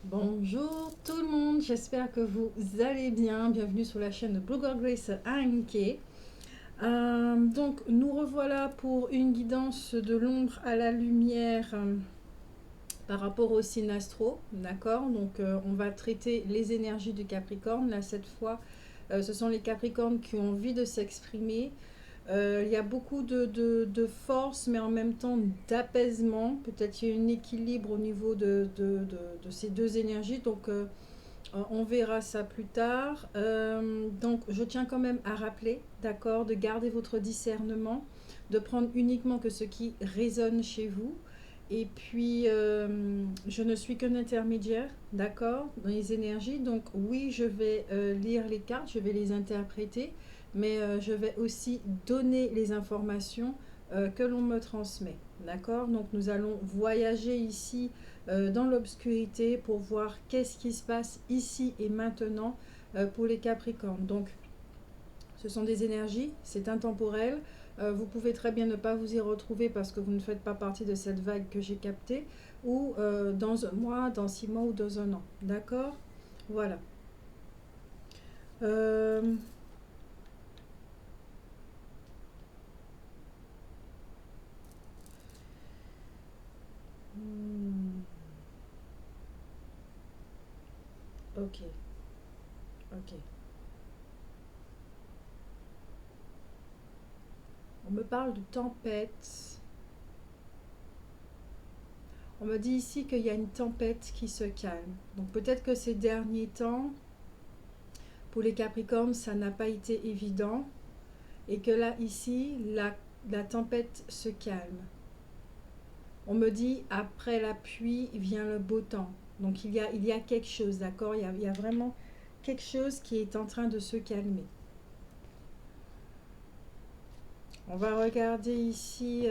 Bonjour tout le monde, j'espère que vous allez bien. Bienvenue sur la chaîne de Blogger Grace AMK. Donc nous revoilà pour une guidance de l'ombre à la lumière par rapport au signe astro, d'accord. Donc on va traiter les énergies du Capricorne. Là cette fois, ce sont les Capricornes qui ont envie de s'exprimer. Il y a beaucoup de force, mais en même temps d'apaisement. Peut-être qu'il y a un équilibre au niveau de ces deux énergies. Donc, on verra ça plus tard. Donc, je tiens quand même à rappeler, d'accord, de garder votre discernement, de prendre uniquement que ce qui résonne chez vous. Et puis, je ne suis qu'un intermédiaire, d'accord, dans les énergies. Donc, oui, je vais lire les cartes, je vais les interpréter, mais je vais aussi donner les informations que l'on me transmet, d'accord. Donc, nous allons voyager ici dans l'obscurité pour voir qu'est-ce qui se passe ici et maintenant pour les Capricornes. Donc, ce sont des énergies, c'est intemporel. Vous pouvez très bien ne pas vous y retrouver parce que vous ne faites pas partie de cette vague que j'ai captée, ou dans un mois, dans 6 mois ou dans un an. D'accord. Voilà. Euh, hmm, ok, ok. On me parle de tempête. On me dit ici qu'il y a une tempête qui se calme. Donc peut-être que ces derniers temps, pour les Capricornes, ça n'a pas été évident. Et que là, ici, la tempête se calme. On me dit, après la pluie vient le beau temps. Donc il y a quelque chose, d'accord. Il y a vraiment quelque chose qui est en train de se calmer. On va regarder ici...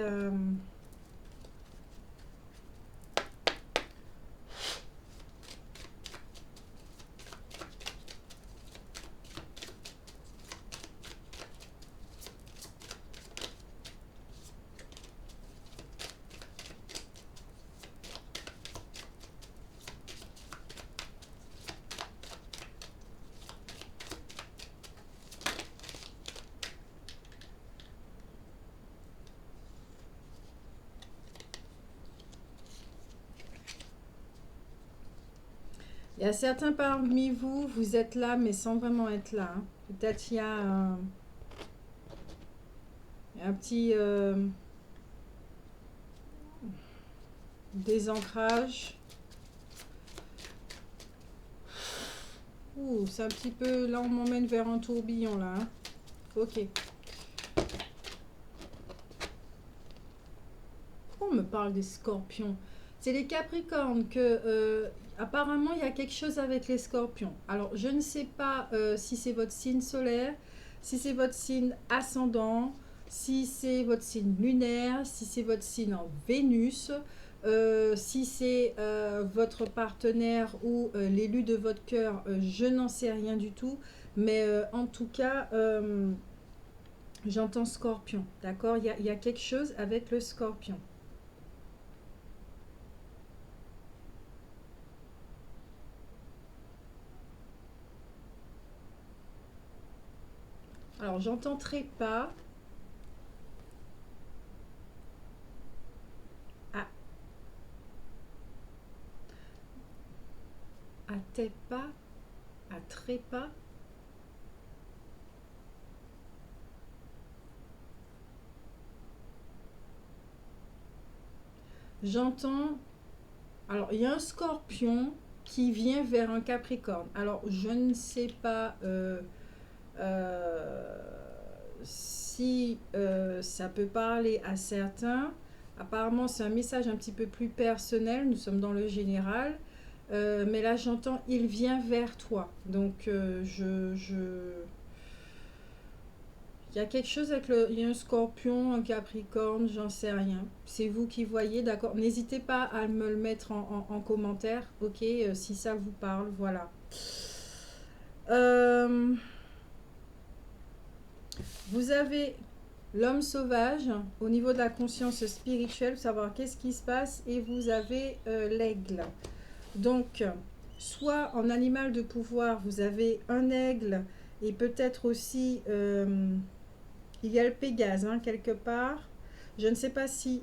il y a certains parmi vous, vous êtes là, mais sans vraiment être là, hein. Peut-être il y a un petit désancrage. Ouh, c'est un petit peu... Là, on m'emmène vers un tourbillon, là, hein. Ok. Pourquoi on me parle des scorpions? C'est les capricornes que... apparemment, il y a quelque chose avec les scorpions. Alors, je ne sais pas si c'est votre signe solaire, si c'est votre signe ascendant, si c'est votre signe lunaire, si c'est votre signe en Vénus, si c'est votre partenaire ou l'élu de votre cœur, je n'en sais rien du tout. Mais en tout cas, j'entends scorpion, d'accord. Il y a quelque chose avec le scorpion. Alors, j'entends trépas. À, à trépas, à trépas. J'entends... Alors, il y a un scorpion qui vient vers un capricorne. Alors, je ne sais pas euh, si ça peut parler à certains. Apparemment, c'est un message un petit peu plus personnel. Nous sommes dans le général. Mais là, j'entends, il vient vers toi. Donc, il y a quelque chose avec le... Il y a un scorpion, un capricorne, j'en sais rien. C'est vous qui voyez, d'accord. N'hésitez pas à me le mettre en commentaire, ok, si ça vous parle, voilà. Euh, vous avez l'homme sauvage au niveau de la conscience spirituelle, savoir qu'est-ce qui se passe, et vous avez l'aigle. Donc, soit en animal de pouvoir, vous avez un aigle et peut-être aussi, il y a le Pégase hein, quelque part. Je ne sais pas si...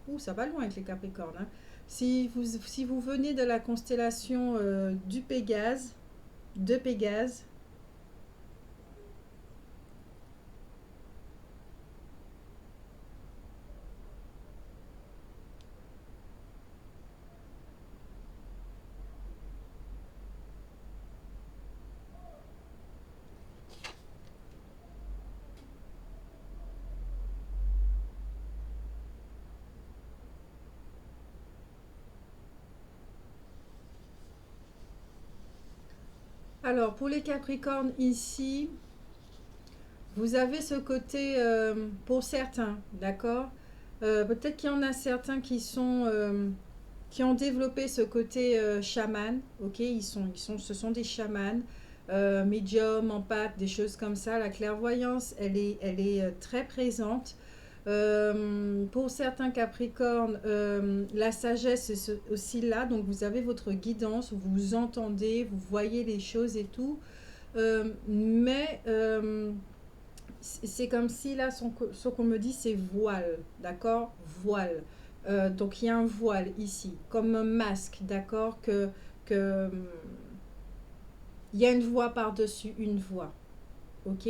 Ouh, ça va loin avec les Capricornes. Hein. Si vous venez de la constellation du Pégase, de Pégase, alors pour les Capricornes ici, vous avez ce côté, pour certains, d'accord. Peut-être qu'il y en a certains qui sont, qui ont développé ce côté chaman, ok, ce sont des chamans, médiums, empathes, des choses comme ça. La clairvoyance, elle est très présente. Pour certains Capricornes, la sagesse est aussi là, donc vous avez votre guidance, vous entendez, vous voyez les choses et tout. Mais c'est comme si là, ce qu'on me dit, c'est voile, d'accord. Voile. Donc il y a un voile ici, comme un masque, d'accord, que il y a une voix par-dessus une voix, ok.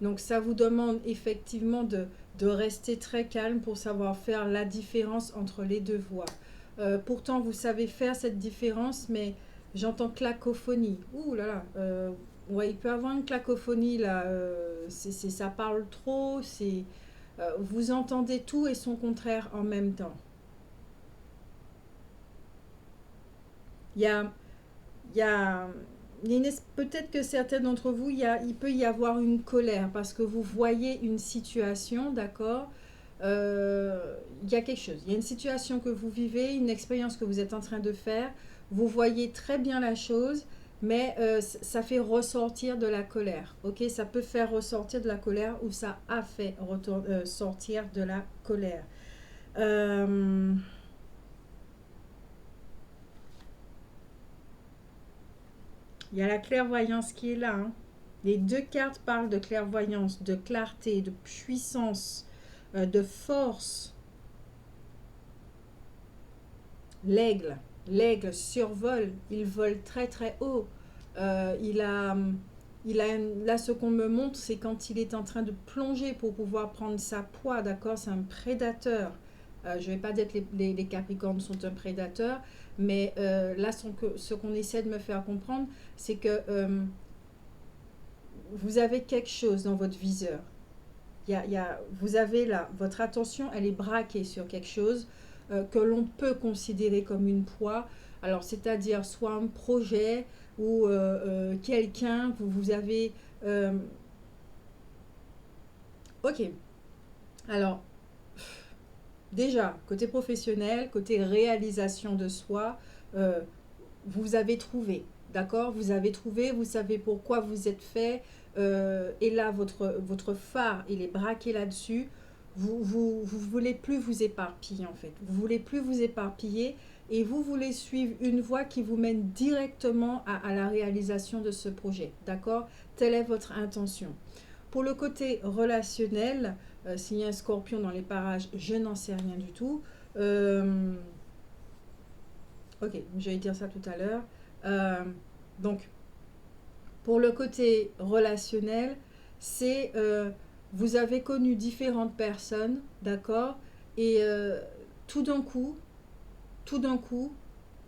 Donc ça vous demande effectivement de rester très calme pour savoir faire la différence entre les deux voix. Pourtant, vous savez faire cette différence, mais j'entends clacophonie. Ouh là là, ouais, il peut y avoir une clacophonie là. Ça parle trop. Vous entendez tout et son contraire en même temps. Il y a, il y a, peut-être que certains d'entre vous, il peut y avoir une colère parce que vous voyez une situation, d'accord. Il y a quelque chose, il y a une situation que vous vivez, une expérience que vous êtes en train de faire, vous voyez très bien la chose, mais ça fait ressortir de la colère, ok. Ça peut faire ressortir de la colère ou ça a fait sortir de la colère. Euh, Il y a la clairvoyance qui est là. Hein. Les deux cartes parlent de clairvoyance, de clarté, de puissance, de force. L'aigle, l'aigle survole, il vole très très haut. Euh, il a, là, ce qu'on me montre, c'est quand il est en train de plonger pour pouvoir prendre sa proie, d'accord. C'est un prédateur. Je ne vais pas dire que les Capricornes sont un prédateur, mais là, ce qu'on essaie de me faire comprendre, c'est que vous avez quelque chose dans votre viseur. Vous avez là, votre attention, elle est braquée sur quelque chose que l'on peut considérer comme une proie. Alors, c'est-à-dire soit un projet ou quelqu'un, vous avez... ok, alors, déjà, côté professionnel, côté réalisation de soi, euh, vous avez trouvé, d'accord. Vous avez trouvé, vous savez pourquoi vous êtes fait, et là, votre phare, il est braqué là-dessus. Vous voulez plus vous éparpiller, en fait. Vous voulez plus vous éparpiller et vous voulez suivre une voie qui vous mène directement à la réalisation de ce projet, d'accord. Telle est votre intention. Pour le côté relationnel, s'il y a un scorpion dans les parages, je n'en sais rien du tout. Ok, j'allais dire ça tout à l'heure. Euh, donc, pour le côté relationnel, c'est vous avez connu différentes personnes, d'accord. Et tout d'un coup, tout d'un coup,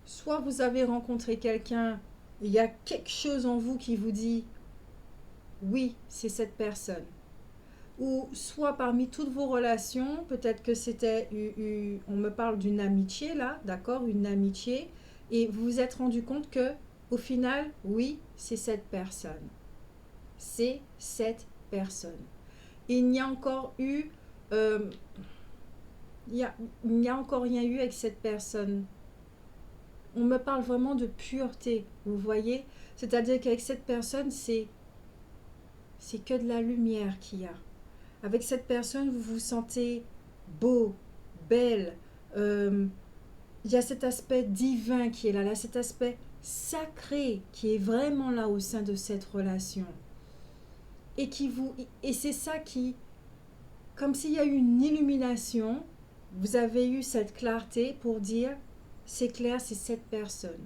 soit vous avez rencontré quelqu'un, il y a quelque chose en vous qui vous dit, oui, c'est cette personne. Ou soit parmi toutes vos relations, peut-être que c'était, on me parle d'une amitié là, d'accord, une amitié, et vous vous êtes rendu compte que, au final, oui, c'est cette personne. C'est cette personne. Et il n'y a encore eu, euh, il n'y a encore rien eu avec cette personne. On me parle vraiment de pureté, vous voyez. C'est-à-dire qu'avec cette personne, c'est que de la lumière qu'il y a. Avec cette personne, vous vous sentez beau, belle. Il y a cet aspect divin qui est là, cet aspect sacré qui est vraiment là au sein de cette relation. Et c'est ça qui, comme s'il y a eu une illumination, vous avez eu cette clarté pour dire, c'est clair, c'est cette personne.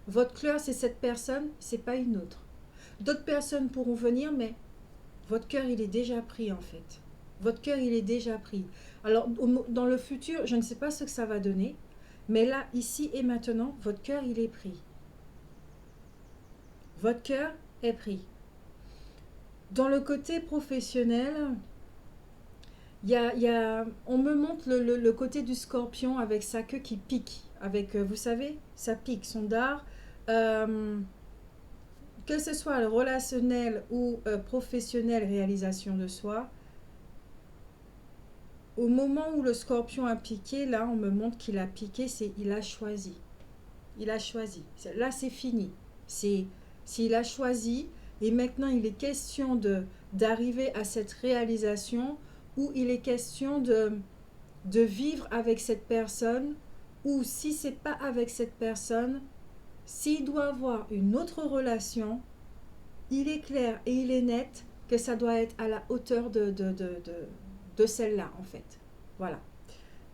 Votre cœur, c'est cette personne, c'est pas une autre. D'autres personnes pourront venir, mais votre cœur, il est déjà pris en fait. Votre cœur, il est déjà pris. Alors, dans le futur, je ne sais pas ce que ça va donner, mais là, ici et maintenant, votre cœur, il est pris. Votre cœur est pris. Dans le côté professionnel, on me montre le côté du scorpion avec sa queue qui pique. Avec, vous savez, ça pique, son dard. Que ce soit le relationnel ou professionnel, réalisation de soi, au moment où le scorpion a piqué, là, on me montre qu'il a piqué, c'est il a choisi. Il a choisi. Là, c'est fini. S'il a choisi, et maintenant, il est question d'arriver à cette réalisation où il est question de vivre avec cette personne, ou si c'est pas avec cette personne, s'il doit avoir une autre relation, il est clair et il est net que ça doit être à la hauteur de celle-là, en fait. Voilà.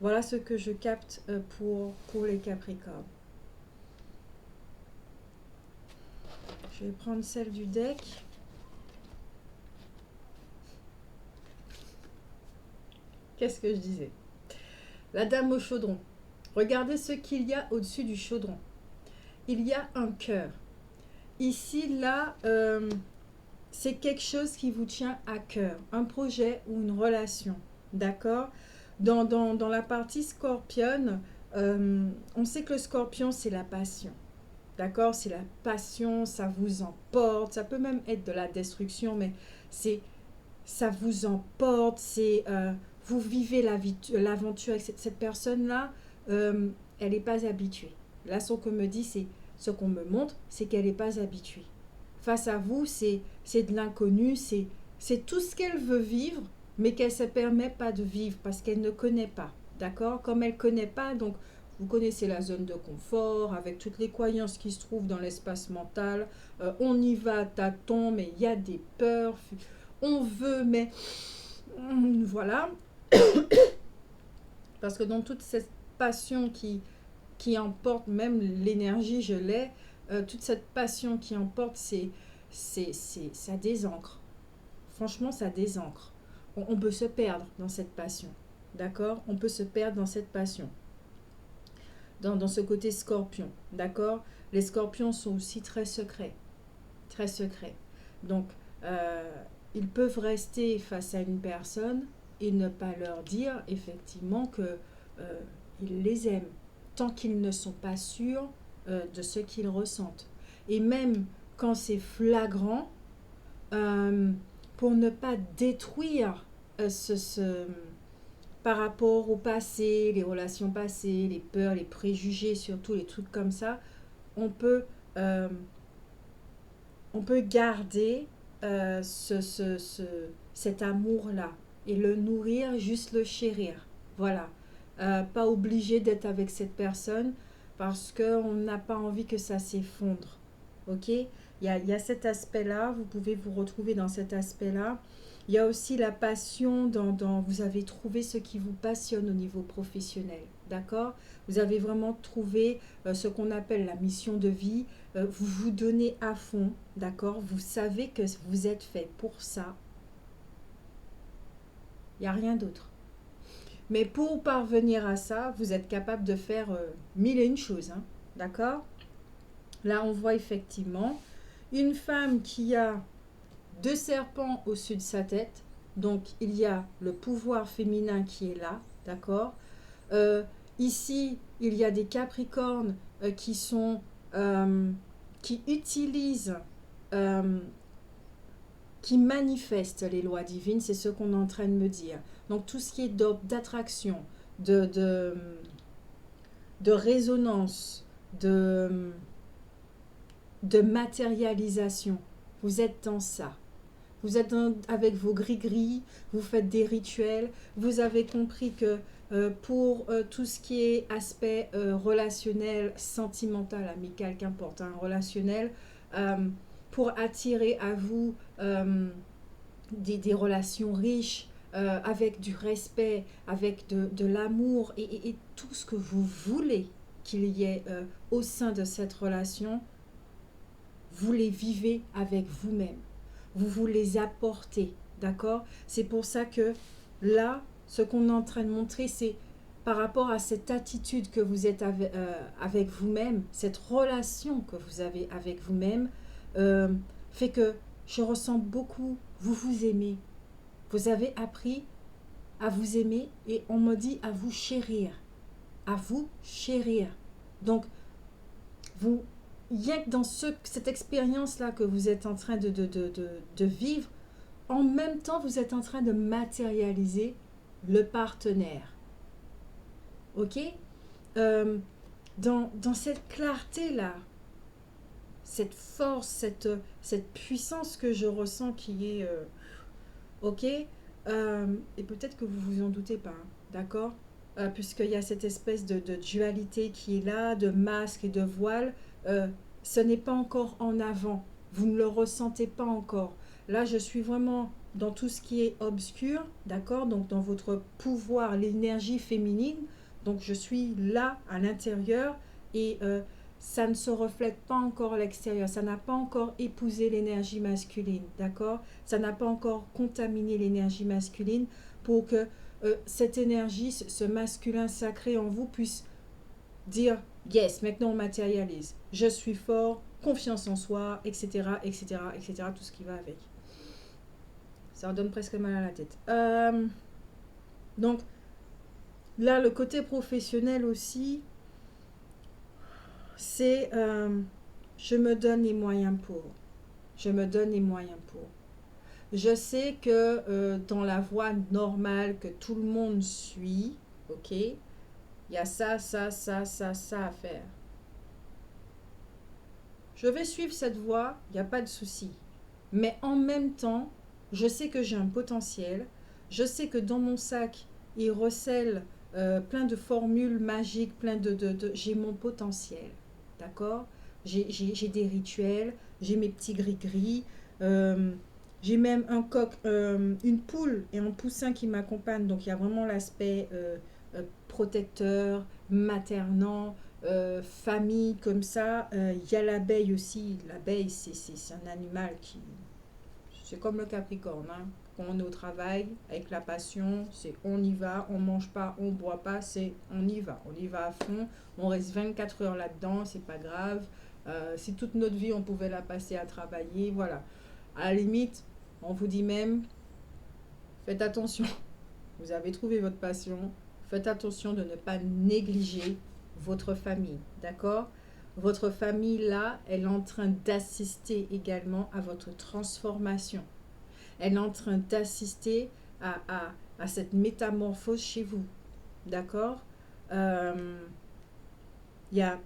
Voilà ce que je capte pour les Capricornes. Je vais prendre celle du deck. Qu'est-ce que je disais? La dame au chaudron. Regardez ce qu'il y a au-dessus du chaudron. Il y a un cœur. Ici, là, c'est quelque chose qui vous tient à cœur. Un projet ou une relation. D'accord? Dans la partie scorpion, on sait que le scorpion, c'est la passion. D'accord? C'est la passion, ça vous emporte. Ça peut même être de la destruction, mais ça vous emporte. Vous vivez l'aventure avec cette personne-là. Elle n'est pas habituée. Là, ce qu'on me dit, ce qu'on me montre, c'est qu'elle n'est pas habituée. Face à vous, c'est de l'inconnu, c'est tout ce qu'elle veut vivre, mais qu'elle ne se permet pas de vivre parce qu'elle ne connaît pas. D'accord? Comme elle ne connaît pas, donc vous connaissez la zone de confort avec toutes les croyances qui se trouvent dans l'espace mental. On y va à tâtons, mais il y a des peurs. On veut, mais voilà. Parce que dans toute cette passion qui emporte, même l'énergie, je l'ai, toute cette passion qui emporte, ça désancre. Franchement, ça désancre. On peut se perdre dans cette passion. D'accord? On peut se perdre dans cette passion. Dans ce côté scorpion. D'accord? Les scorpions sont aussi très secrets. Très secrets. Donc, ils peuvent rester face à une personne et ne pas leur dire effectivement qu'ils les aiment, tant qu'ils ne sont pas sûrs de ce qu'ils ressentent. Et même quand c'est flagrant, pour ne pas détruire par rapport au passé, les relations passées, les peurs, les préjugés, surtout les trucs comme ça, on peut garder cet amour-là et le nourrir, juste le chérir. Voilà. Pas obligé d'être avec cette personne parce qu'on n'a pas envie que ça s'effondre. Ok? Il y a cet aspect-là, vous pouvez vous retrouver dans cet aspect-là. Il y a aussi la passion vous avez trouvé ce qui vous passionne au niveau professionnel. D'accord? Vous avez vraiment trouvé ce qu'on appelle la mission de vie. Vous vous donnez à fond. D'accord? Vous savez que vous êtes fait pour ça. Il n'y a rien d'autre. Mais pour parvenir à ça, vous êtes capable de faire mille et une choses. Hein, d'accord? Là, on voit effectivement une femme qui a 2 serpents au-dessus de sa tête. Donc, il y a le pouvoir féminin qui est là. D'accord? Ici, il y a des capricornes qui utilisent, qui manifestent les lois divines. C'est ce qu'on est en train de me dire. Donc, tout ce qui est d'attraction, de résonance, de matérialisation. Vous êtes dans ça. Vous êtes avec vos gris-gris, vous faites des rituels, vous avez compris que Pour tout ce qui est aspect relationnel, sentimental, amical, qu'importe, hein, relationnel, euh, pour attirer à vous des relations riches, avec du respect, avec de l'amour et tout ce que vous voulez qu'il y ait au sein de cette relation, vous les vivez avec vous-même. Vous les apportez, d'accord? C'est pour ça que là, ce qu'on est en train de montrer, c'est par rapport à cette attitude que vous êtes avec vous-même, cette relation que vous avez avec vous-même, euh, fait que je ressens beaucoup, vous vous aimez. Vous avez appris à vous aimer et on me dit à vous chérir. À vous chérir. Donc, vous, rien que dans cette expérience-là que vous êtes en train de vivre, en même temps, vous êtes en train de matérialiser le partenaire. Ok? euh, dans cette clarté-là, cette force, cette puissance que je ressens qui est... ok? Et peut-être que vous vous en doutez pas, hein, d'accord? Puisqu'il y a cette espèce de dualité qui est là, de masque et de voile, euh, ce n'est pas encore en avant. Vous ne le ressentez pas encore. Là, je suis vraiment dans tout ce qui est obscur, d'accord? Donc, dans votre pouvoir, l'énergie féminine. Donc, je suis là, à l'intérieur, et ça ne se reflète pas encore à l'extérieur. Ça n'a pas encore épousé l'énergie masculine, d'accord? Ça n'a pas encore contaminé l'énergie masculine pour que cette énergie, ce masculin sacré en vous puisse dire yes, maintenant on matérialise. Je suis fort, confiance en soi, etc., etc., etc., tout ce qui va avec. Ça en donne presque mal à la tête. Donc, là, le côté professionnel aussi, c'est je me donne les moyens pour. Je me donne les moyens pour. Je sais que dans la voie normale que tout le monde suit, ok, il y a ça à faire. Je vais suivre cette voie, il n'y a pas de souci. Mais en même temps, je sais que j'ai un potentiel. Je sais que dans mon sac, il recèle plein de formules magiques, j'ai mon potentiel. D'accord? J'ai des rituels, j'ai mes petits gris-gris. J'ai même un coq, une poule et un poussin qui m'accompagnent. Donc il y a vraiment l'aspect protecteur, maternant, famille comme ça. Il y a l'abeille aussi. L'abeille, c'est un animal qui... C'est comme le Capricorne. Hein. Quand on est au travail, avec la passion, c'est on y va, on mange pas, on boit pas, c'est on y va. On y va à fond. On reste 24 heures là-dedans, c'est pas grave. Si toute notre vie, on pouvait la passer à travailler, voilà. À la limite, on vous dit même, faites attention. Vous avez trouvé votre passion. Faites attention de ne pas négliger votre famille. D'accord? Votre famille, là, elle est en train d'assister également à votre transformation. Elle est en train d'assister à cette métamorphose chez vous. D'accord? Il y a...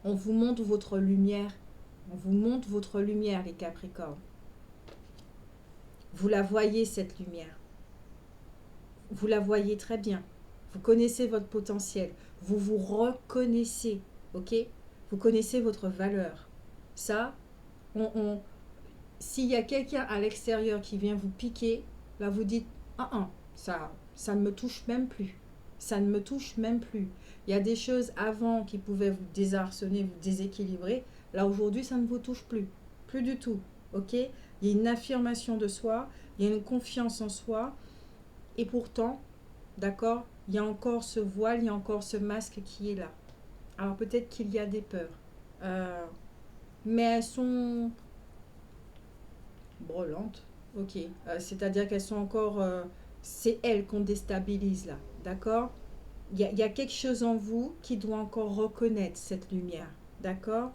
On vous montre votre lumière. On vous montre votre lumière, les Capricornes. Vous la voyez, cette lumière. Vous la voyez très bien. Vous connaissez votre potentiel. Vous vous reconnaissez. Ok? Vous connaissez votre valeur. Ça, s'il y a quelqu'un à l'extérieur qui vient vous piquer, là vous dites ça ne me touche même plus. Ça ne me touche même plus. Il y a des choses avant qui pouvaient vous désarçonner, vous déséquilibrer. Là aujourd'hui, ça ne vous touche plus. Plus du tout. Ok? Il y a une affirmation de soi, il y a une confiance en soi. Et pourtant, d'accord, il y a encore ce voile, il y a encore ce masque qui est là. Alors peut-être qu'il y a des peurs. Mais elles sont brûlantes. Ok. C'est-à-dire qu'elles sont encore... c'est elles qu'on déstabilise là. D'accord? Il y a quelque chose en vous qui doit encore reconnaître cette lumière. D'accord?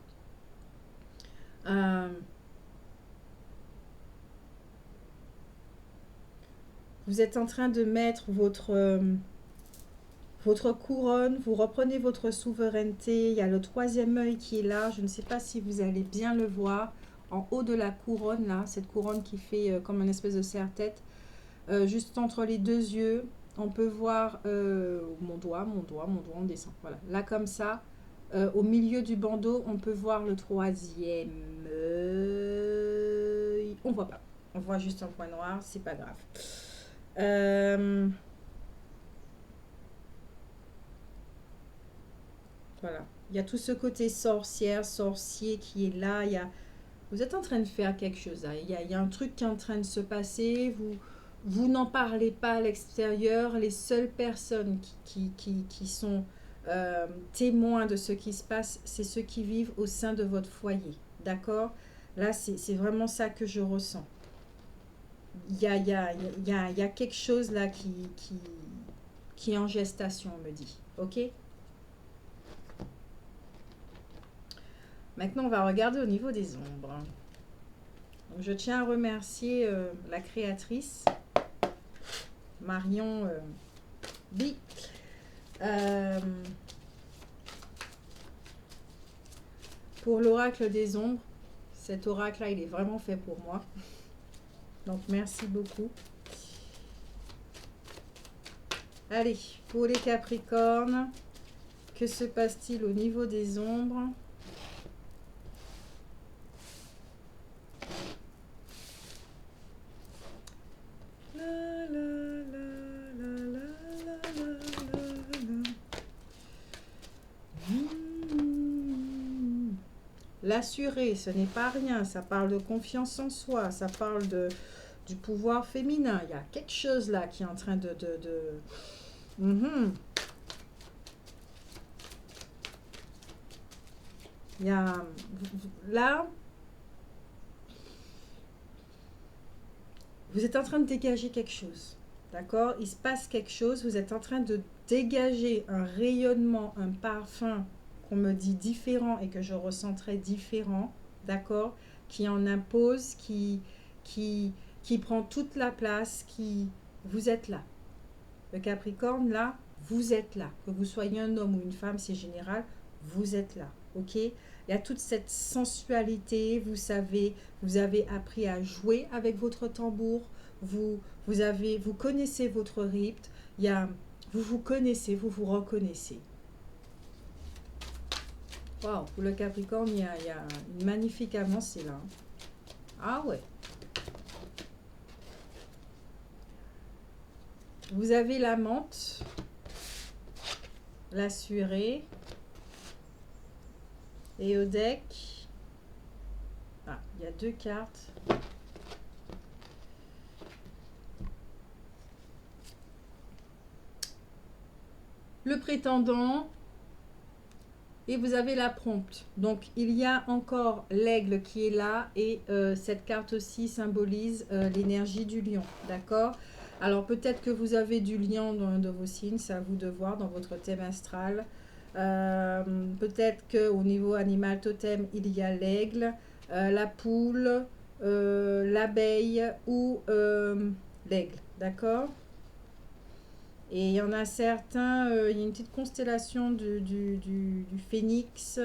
Vous êtes en train de mettre votre couronne, vous reprenez votre souveraineté. Il y a le troisième œil qui est là. Je ne sais pas si vous allez bien le voir. En haut de la couronne, là, cette couronne qui fait comme une espèce de serre-tête. juste entre les deux yeux. On peut voir mon doigt, on descend. Voilà, là comme ça. Au milieu du bandeau, on peut voir le troisième œil. On voit pas. On voit juste un point noir, c'est pas grave. Voilà. Il y a tout ce côté sorcière, sorcier qui est là. Vous êtes en train de faire quelque chose. Hein. Il y a un truc qui est en train de se passer. Vous n'en parlez pas à l'extérieur. Les seules personnes qui sont témoins de ce qui se passe, c'est ceux qui vivent au sein de votre foyer. D'accord? Là, c'est vraiment ça que je ressens. Il y a quelque chose là qui est en gestation, on me dit. Ok? Maintenant, on va regarder au niveau des ombres. Donc, je tiens à remercier la créatrice, Marion B. Pour l'oracle des ombres. Cet oracle-là, il est vraiment fait pour moi. Donc, merci beaucoup. Allez, pour les Capricornes, que se passe-t-il au niveau des ombres ? L'assurer, ce n'est pas rien. Ça parle de confiance en soi. Ça parle du pouvoir féminin. Il y a quelque chose là qui est en train de... Il y a... Là, vous êtes en train de dégager quelque chose. D'accord? Il se passe quelque chose. Vous êtes en train de dégager un rayonnement, un parfum qu'on me dit différent et que je ressens très différent. D'accord? Qui en impose, qui prend toute la place, vous êtes là. Le Capricorne, là, vous êtes là. Que vous soyez un homme ou une femme, c'est général, vous êtes là. Ok? Il y a toute cette sensualité, vous avez appris à jouer avec votre tambour, vous connaissez votre rythme, vous vous connaissez, vous vous reconnaissez. Waouh, pour le Capricorne, il y a une magnifique avancée là. Ah ouais. Vous avez la menthe, l'assuré, et au deck, il y a 2 cartes. Le prétendant, et vous avez la prompte. Donc, il y a encore l'aigle qui est là, et cette carte aussi symbolise l'énergie du lion, d'accord ? Alors, peut-être que vous avez du lion dans un de vos signes, c'est à vous de voir dans votre thème astral. Peut-être qu'au niveau animal totem, il y a l'aigle, la poule, l'abeille ou l'aigle, d'accord ? Et il y en a certains, il y a une petite constellation du phénix,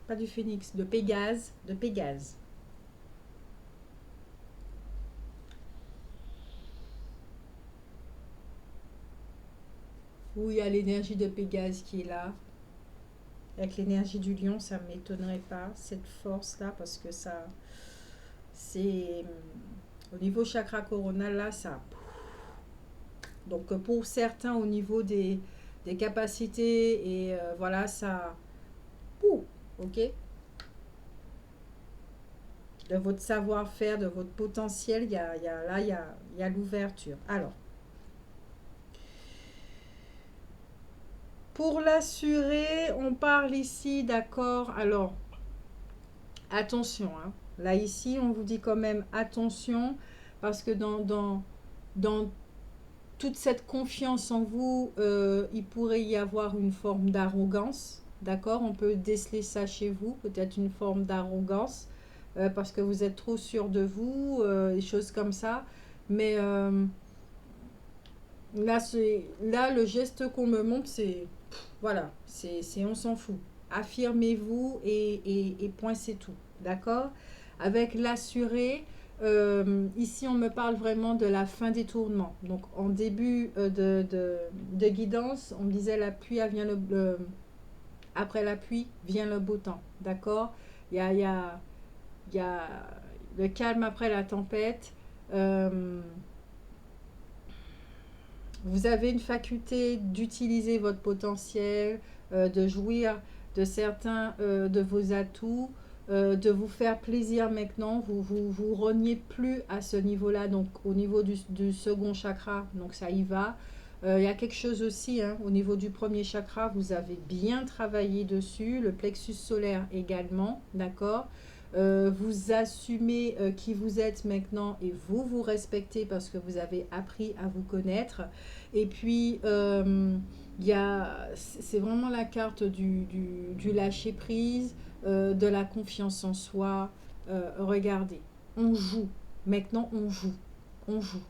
pas du phénix, de Pégase, Où il y a l'énergie de Pégase qui est là. Avec l'énergie du lion, ça ne m'étonnerait pas, cette force-là, parce que ça, c'est au niveau chakra coronal, là, ça... Donc, pour certains, au niveau des capacités, et voilà, ça... ok, de votre savoir-faire, de votre potentiel, il y a l'ouverture. Alors, pour l'assurer, on parle ici, d'accord, alors, attention, hein. Là, ici, on vous dit quand même attention, parce que dans toute cette confiance en vous, il pourrait y avoir une forme d'arrogance, d'accord? On peut déceler ça chez vous, peut-être une forme d'arrogance, parce que vous êtes trop sûr de vous, des choses comme ça. Mais là, le geste qu'on me montre, c'est, voilà, c'est on s'en fout. Affirmez-vous et point, c'est tout, d'accord? Avec l'assuré, ici, on me parle vraiment de la fin des tournements. Donc, en début de guidance, on me disait la pluie, elle vient après la pluie, vient le beau temps. D'accord? Il y a le calme après la tempête. Vous avez une faculté d'utiliser votre potentiel, de jouir de certains de vos atouts, de vous faire plaisir maintenant. Vous reniez plus à ce niveau-là, donc au niveau du second chakra, donc ça y va. Il y a quelque chose aussi hein, au niveau du premier chakra, vous avez bien travaillé dessus, le plexus solaire également, d'accord. Vous assumez qui vous êtes maintenant et vous vous respectez parce que vous avez appris à vous connaître. Et puis, c'est vraiment la carte du lâcher prise, de la confiance en soi. Regardez, on joue. Maintenant, on joue. On joue.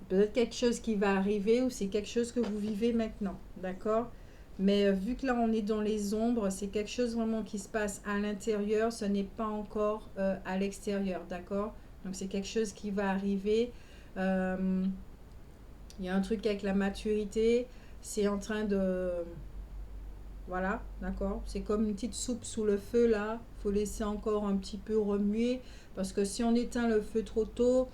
Peut-être quelque chose qui va arriver ou c'est quelque chose que vous vivez maintenant. D'accord? Mais vu que là, on est dans les ombres, c'est quelque chose vraiment qui se passe à l'intérieur. Ce n'est pas encore à l'extérieur. D'accord? Donc, c'est quelque chose qui va arriver. Il y a un truc avec la maturité. C'est en train de... Voilà, d'accord. C'est comme une petite soupe sous le feu là. Il faut laisser encore un petit peu remuer. Parce que si on éteint le feu trop tôt,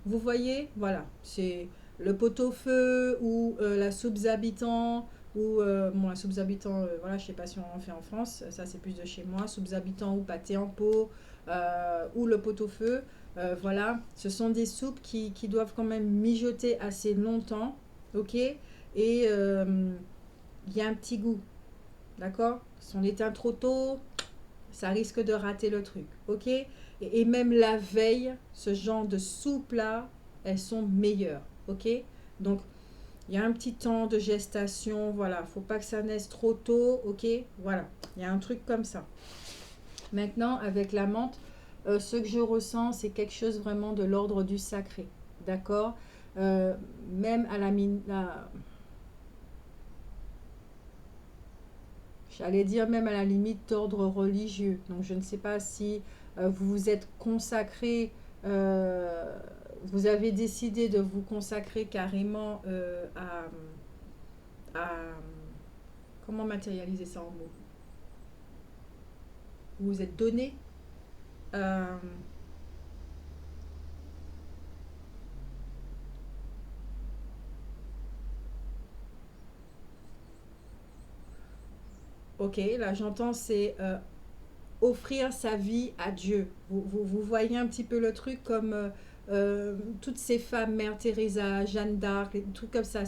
vous voyez, voilà. C'est le pot-au-feu ou la soupe zabitan. Ou, bon, la soupe zabitan, voilà, je sais pas si on en fait en France. Ça, c'est plus de chez moi. Soupe zabitan ou pâté en pot. Ou le pot-au-feu. Voilà, ce sont des soupes qui doivent quand même mijoter assez longtemps. Ok? Et il y a un petit goût. D'accord? Si on éteint trop tôt, ça risque de rater le truc. Ok? Et même la veille, ce genre de soupe-là, elles sont meilleures. Ok? Donc, il y a un petit temps de gestation. Voilà. Faut pas que ça naisse trop tôt. Ok? Voilà. Il y a un truc comme ça. Maintenant, avec la menthe, ce que je ressens, c'est quelque chose vraiment de l'ordre du sacré. D'accord? Même à j'allais dire même à la limite d'ordre religieux. Donc je ne sais pas si vous vous êtes consacré, vous avez décidé de vous consacrer carrément à... Comment matérialiser ça en mots? Vous vous êtes donné. euh, ok, là j'entends c'est offrir sa vie à Dieu. Vous voyez un petit peu le truc comme toutes ces femmes, Mère Teresa, Jeanne d'Arc, des trucs comme ça.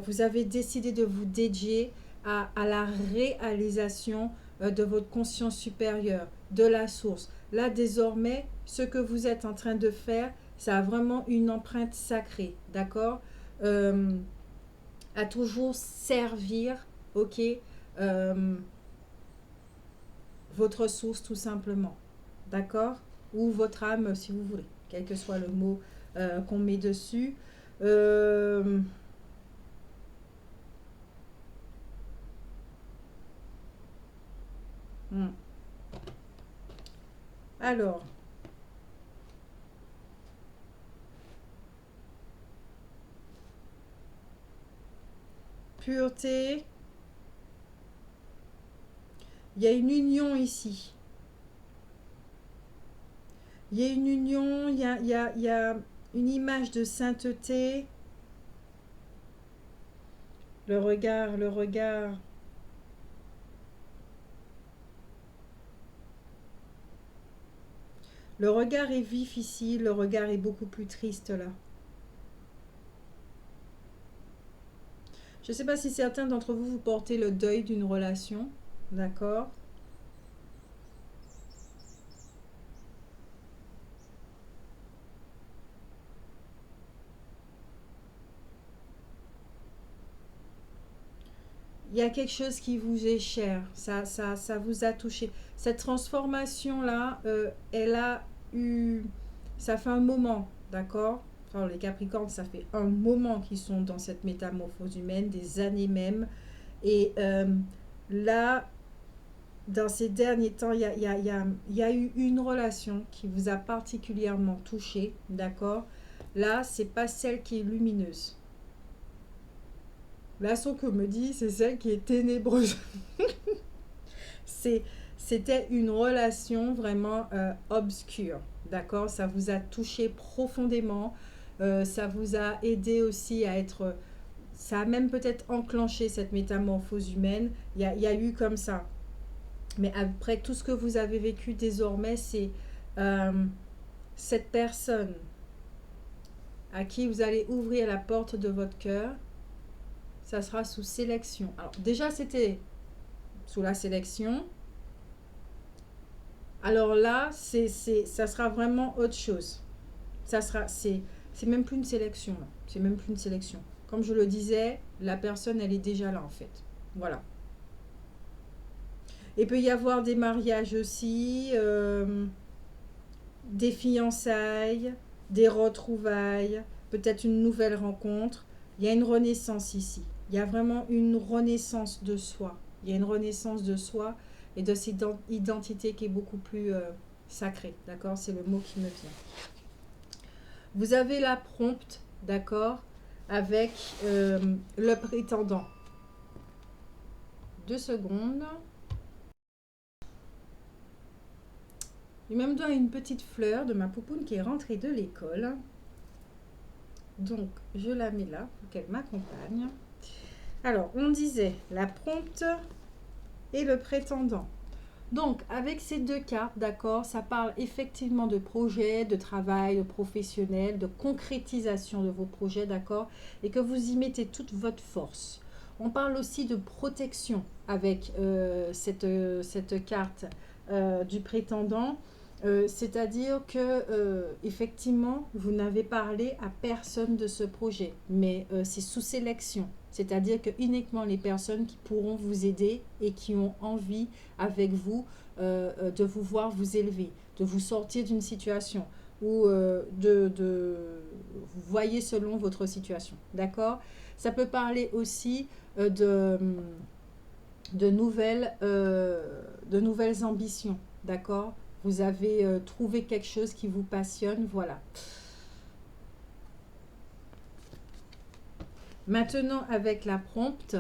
Vous avez décidé de vous dédier à la réalisation de votre conscience supérieure, de la source. Là, désormais, ce que vous êtes en train de faire, ça a vraiment une empreinte sacrée, d'accord? Euh, à toujours servir, ok? Euh, votre source tout simplement. D'accord? Ou votre âme si vous voulez, quel que soit le mot qu'on met dessus. Euh, hmm. Alors, pureté, il y a une union ici. Il y a une union, il y a une image de sainteté. Le regard, le regard. Le regard est vif ici, le regard est beaucoup plus triste là. Je ne sais pas si certains d'entre vous, vous portez le deuil d'une relation, d'accord? Il y a quelque chose qui vous est cher, ça vous a touché. Cette transformation-là, elle a eu... Ça fait un moment, d'accord? Enfin, les Capricornes, ça fait un moment qu'ils sont dans cette métamorphose humaine, des années même. Et là, dans ces derniers temps, il y a eu une relation qui vous a particulièrement touché, d'accord? Là, c'est pas celle qui est lumineuse. Là, ce que me dit, c'est celle qui est ténébreuse. C'est, c'était une relation vraiment obscure, d'accord? Ça vous a touché profondément. Ça vous a aidé aussi à être... Ça a même peut-être enclenché cette métamorphose humaine. Il y a eu comme ça. Mais après, tout ce que vous avez vécu désormais, c'est euh, cette personne à qui vous allez ouvrir la porte de votre cœur. Ça sera sous sélection. Alors déjà, c'était sous la sélection. Alors là, ça sera vraiment autre chose. C'est même plus une sélection. C'est même plus une sélection. Comme je le disais, la personne, elle est déjà là en fait. Voilà. Il peut y avoir des mariages aussi, des fiançailles, des retrouvailles, peut-être une nouvelle rencontre. Il y a une renaissance ici. Il y a vraiment une renaissance de soi. Il y a une renaissance de soi et de cette identité qui est beaucoup plus sacrée. D'accord? C'est le mot qui me vient. Vous avez la prompte, d'accord, avec le prétendant. 2 secondes. J'ai même donné une petite fleur de ma poupoune qui est rentrée de l'école. Donc, je la mets là pour qu'elle m'accompagne. Alors, on disait la prompte et le prétendant. Donc, avec ces deux cartes, d'accord, ça parle effectivement de projet, de travail, de professionnel, de concrétisation de vos projets, d'accord, et que vous y mettez toute votre force. On parle aussi de protection avec cette carte du prétendant. C'est-à-dire que effectivement, vous n'avez parlé à personne de ce projet, mais c'est sous sélection. C'est-à-dire que uniquement les personnes qui pourront vous aider et qui ont envie avec vous de vous voir vous élever, de vous sortir d'une situation ou vous voyez selon votre situation. D'accord? Ça peut parler aussi de nouvelles ambitions. D'accord? Vous avez trouvé quelque chose qui vous passionne. Voilà. Maintenant, avec la prompte,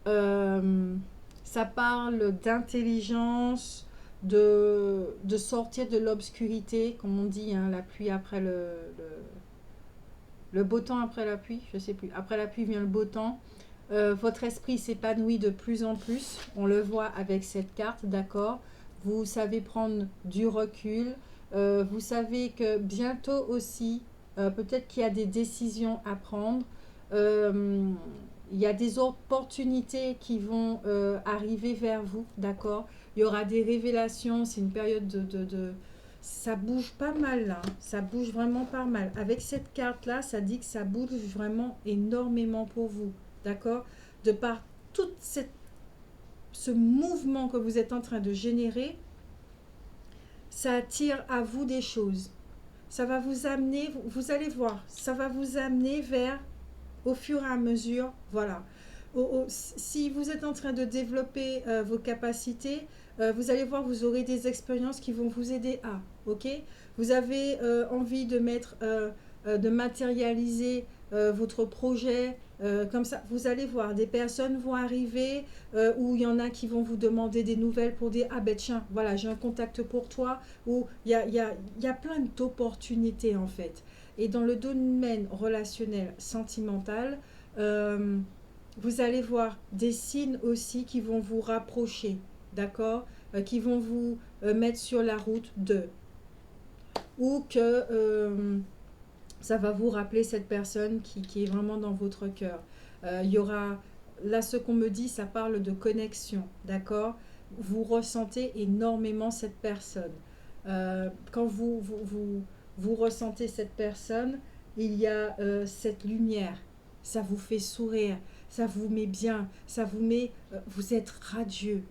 ça parle d'intelligence, de sortir de l'obscurité, comme on dit, hein, la pluie après le beau temps après la pluie, je sais plus. Après la pluie vient le beau temps. Votre esprit s'épanouit de plus en plus. On le voit avec cette carte, d'accord? Vous savez prendre du recul. Vous savez que bientôt aussi, peut-être qu'il y a des décisions à prendre. Euh, il y a des opportunités qui vont arriver vers vous, d'accord? Il y aura des révélations. C'est une période ça bouge pas mal là, ça bouge vraiment pas mal. Avec cette carte-là, ça dit que ça bouge vraiment énormément pour vous, d'accord? De par tout ce mouvement que vous êtes en train de générer, ça attire à vous des choses. Ça va vous amener, vous allez voir, ça va vous amener vers, au fur et à mesure, voilà. Si vous êtes en train de développer vos capacités, vous allez voir, vous aurez des expériences qui vont vous aider à, ok? Vous avez envie de de matérialiser votre projet, comme ça, vous allez voir, des personnes vont arriver où il y en a qui vont vous demander des nouvelles pour dire, ah ben tiens, voilà, j'ai un contact pour toi, ou il y a plein d'opportunités en fait. Et dans le domaine relationnel, sentimental, euh, vous allez voir des signes aussi qui vont vous rapprocher, d'accord? Qui vont vous mettre sur la route de. Ou que ça va vous rappeler cette personne qui est vraiment dans votre cœur. Il y aura, là ce qu'on me dit, ça parle de connexion, d'accord? Vous ressentez énormément cette personne. Quand vous ressentez cette personne, il y a cette lumière, ça vous fait sourire, ça vous met bien, ça vous met, vous êtes radieux,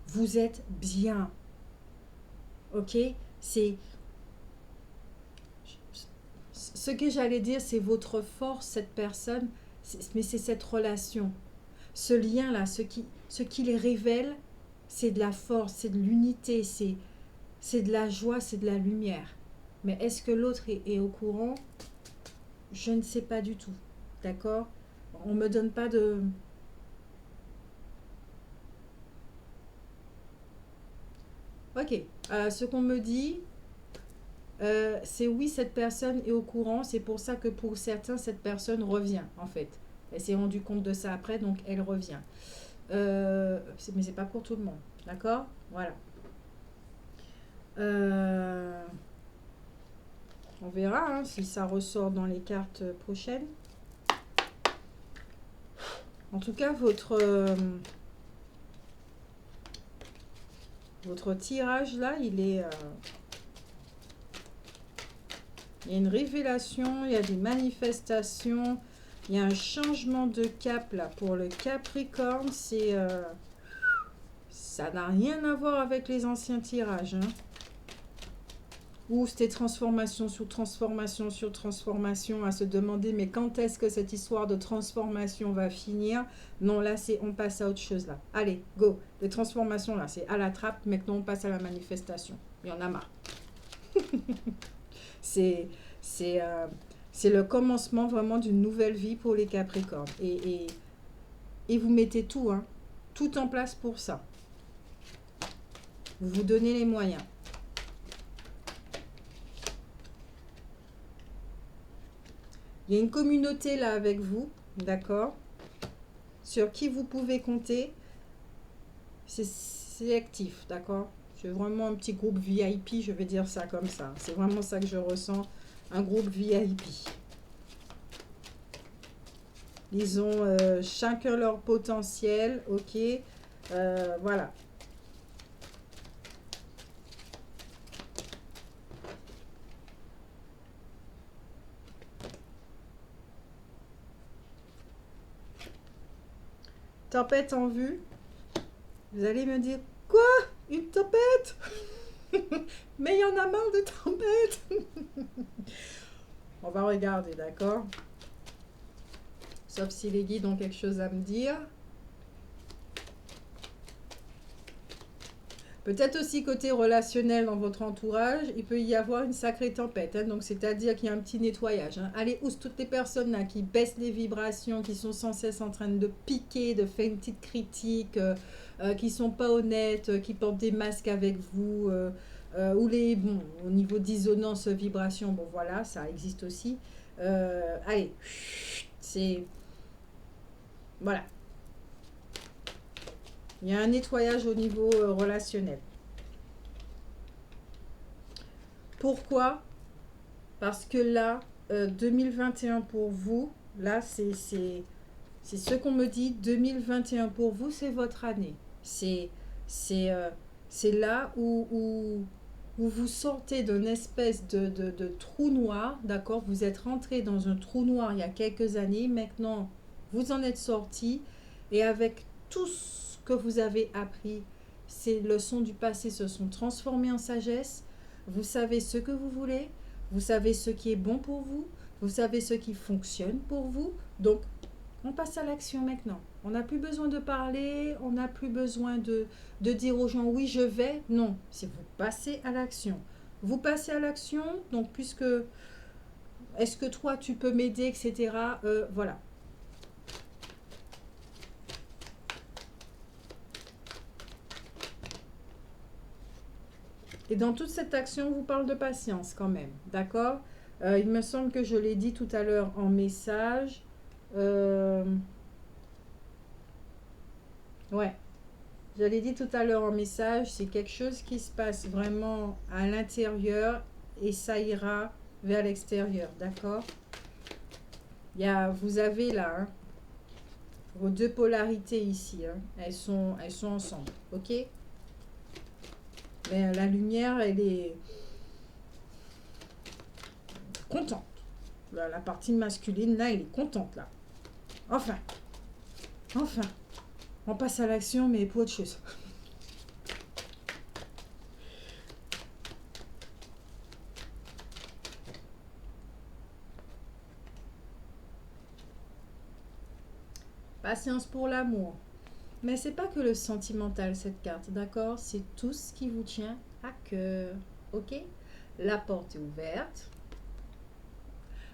vous êtes bien, ok? C'est ce que j'allais dire, c'est votre force, cette personne, mais c'est cette relation, ce lien-là, ce qui les révèle, c'est de la force, c'est de l'unité, c'est de la joie, c'est de la lumière. Mais est-ce que l'autre est au courant? Je ne sais pas du tout. D'accord? On me donne pas de... Ok. Ce qu'on me dit, c'est oui, cette personne est au courant. C'est pour ça que pour certains, cette personne revient, en fait. Elle s'est rendue compte de ça après, donc elle revient. Mais c'est pas pour tout le monde. D'accord? Voilà. On verra hein, si ça ressort dans les cartes prochaines. En tout cas, votre tirage là, il y a une révélation, il y a des manifestations, il y a un changement de cap là pour le Capricorne. Ça n'a rien à voir avec les anciens tirages. Hein. Ou c'était transformation sur transformation sur transformation, à se demander mais quand est-ce que cette histoire de transformation va finir? Non, là on passe à autre chose là. Allez, go. Les transformations là, c'est à la trappe. Maintenant on passe à la manifestation. Il y en a marre. c'est c'est le commencement vraiment d'une nouvelle vie pour les Capricornes. Et vous mettez tout, hein, tout en place pour ça. Vous vous donnez les moyens. Il y a une communauté là avec vous, d'accord, sur qui vous pouvez compter. C'est actif, d'accord. C'est vraiment un petit groupe VIP, je vais dire ça comme ça. C'est vraiment ça que je ressens, un groupe VIP. Ils ont chacun leur potentiel, ok. Voilà. Tempête en vue. Vous allez me dire, quoi? Une tempête? Mais il y en a marre de tempêtes. On va regarder, d'accord? Sauf si les guides ont quelque chose à me dire. Peut-être aussi côté relationnel dans votre entourage, il peut y avoir une sacrée tempête. Hein, donc, c'est-à-dire qu'il y a un petit nettoyage. Hein. Allez, où toutes les personnes là qui baissent les vibrations, qui sont sans cesse en train de piquer, de faire une petite critique, qui sont pas honnêtes, qui portent des masques avec vous, ou au niveau dissonance, vibration, bon voilà, ça existe aussi. Allez, c'est... Voilà. Il y a un nettoyage au niveau relationnel. Pourquoi? Parce que là, 2021 pour vous, là, c'est ce qu'on me dit. 2021 pour vous, c'est votre année. C'est là où vous sortez d'une espèce de trou noir, d'accord? Vous êtes rentré dans un trou noir il y a quelques années. Maintenant, vous en êtes sorti. Et avec tout ce que vous avez appris, ces leçons du passé se sont transformées en sagesse. Vous savez ce que vous voulez. Vous savez ce qui est bon pour vous. Vous savez ce qui fonctionne pour vous. Donc, on passe à l'action maintenant. On n'a plus besoin de parler, on n'a plus besoin de dire aux gens oui je vais. Non, c'est vous passez à l'action. Vous passez à l'action, donc puisque est-ce que toi tu peux m'aider, etc. Voilà. Et dans toute cette action, on vous parle de patience quand même, d'accord? Il me semble que je l'ai dit tout à l'heure en message. Ouais, je l'ai dit tout à l'heure en message, c'est quelque chose qui se passe vraiment à l'intérieur et ça ira vers l'extérieur, d'accord? Vous avez là hein, vos deux polarités ici, hein, elles sont ensemble, ok? Mais la lumière, elle est contente. La partie masculine, là, elle est contente, là. Enfin, on passe à l'action, mais pour autre chose. Patience pour l'amour. Mais c'est pas que le sentimental, cette carte, d'accord? C'est tout ce qui vous tient à cœur, ok? La porte est ouverte.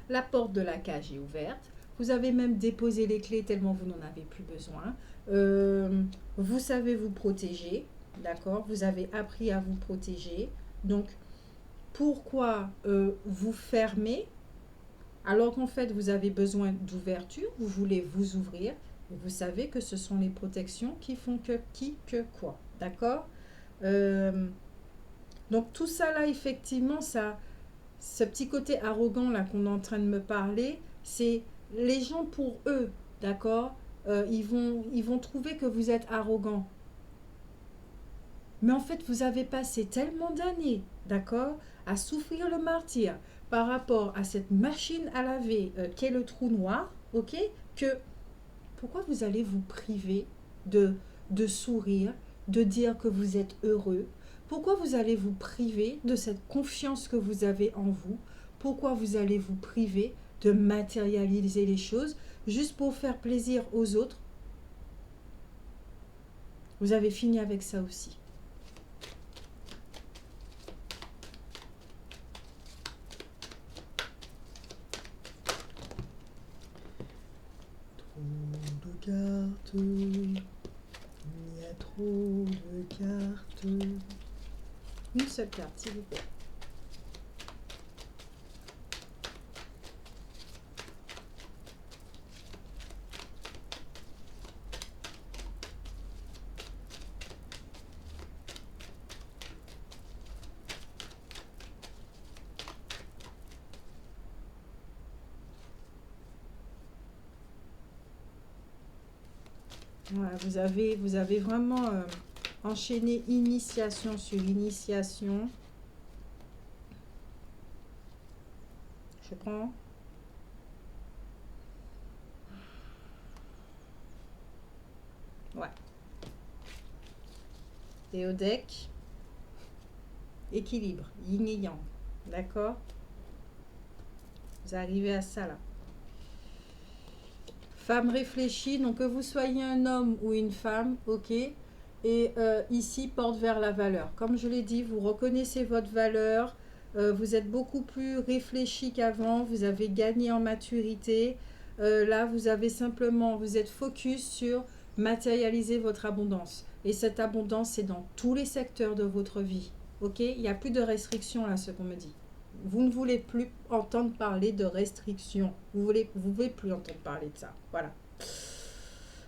La porte de la cage est ouverte. Vous avez même déposé les clés tellement vous n'en avez plus besoin. Vous savez vous protéger, d'accord? Vous avez appris à vous protéger. Donc, pourquoi vous fermer alors qu'en fait vous avez besoin d'ouverture, vous voulez vous ouvrir et vous savez que ce sont les protections qui font que qui, que quoi, d'accord? Euh, donc tout ça là, effectivement, ça, ce petit côté arrogant là qu'on est en train de me parler, c'est les gens pour eux, d'accord? Ils vont trouver que vous êtes arrogant. Mais en fait, vous avez passé tellement d'années, d'accord, à souffrir le martyr par rapport à cette machine à laver qu'est le trou noir, ok, que pourquoi vous allez vous priver de, de sourire, de dire que vous êtes heureux? Pourquoi vous allez vous priver de cette confiance que vous avez en vous? Pourquoi vous allez vous priver de matérialiser les choses juste pour faire plaisir aux autres? Vous avez fini avec ça aussi. Trop de cartes, il y a trop de cartes. Une seule carte, s'il vous plaît. Voilà, vous avez vraiment enchaîné initiation sur initiation. Je prends. Ouais. Et au deck, équilibre, yin et yang. D'accord? Vous arrivez à ça là. Femme réfléchie, donc que vous soyez un homme ou une femme, ok? Et ici, porte vers la valeur. Comme je l'ai dit, vous reconnaissez votre valeur, vous êtes beaucoup plus réfléchi qu'avant, vous avez gagné en maturité. Là, vous avez simplement, vous êtes focus sur matérialiser votre abondance. Et cette abondance, c'est dans tous les secteurs de votre vie, ok? Il n'y a plus de restrictions là, ce qu'on me dit. Vous ne voulez plus entendre parler de restrictions. Vous voulez plus entendre parler de ça. Voilà.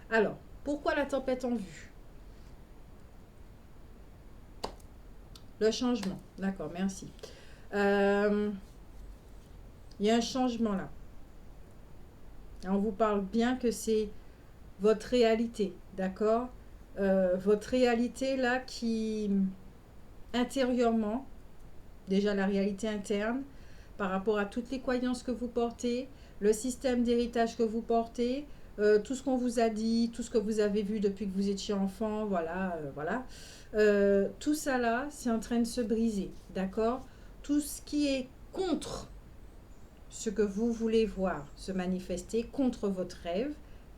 Alors, pourquoi la tempête en vue? Le changement. D'accord, merci. Il y a un changement là. Et on vous parle bien que c'est votre réalité, d'accord? Votre réalité là qui, intérieurement, déjà la réalité interne, par rapport à toutes les croyances que vous portez, le système d'héritage que vous portez, tout ce qu'on vous a dit, tout ce que vous avez vu depuis que vous étiez enfant, voilà, voilà. Tout ça là, c'est en train de se briser, d'accord? Tout ce qui est contre ce que vous voulez voir se manifester, contre votre rêve,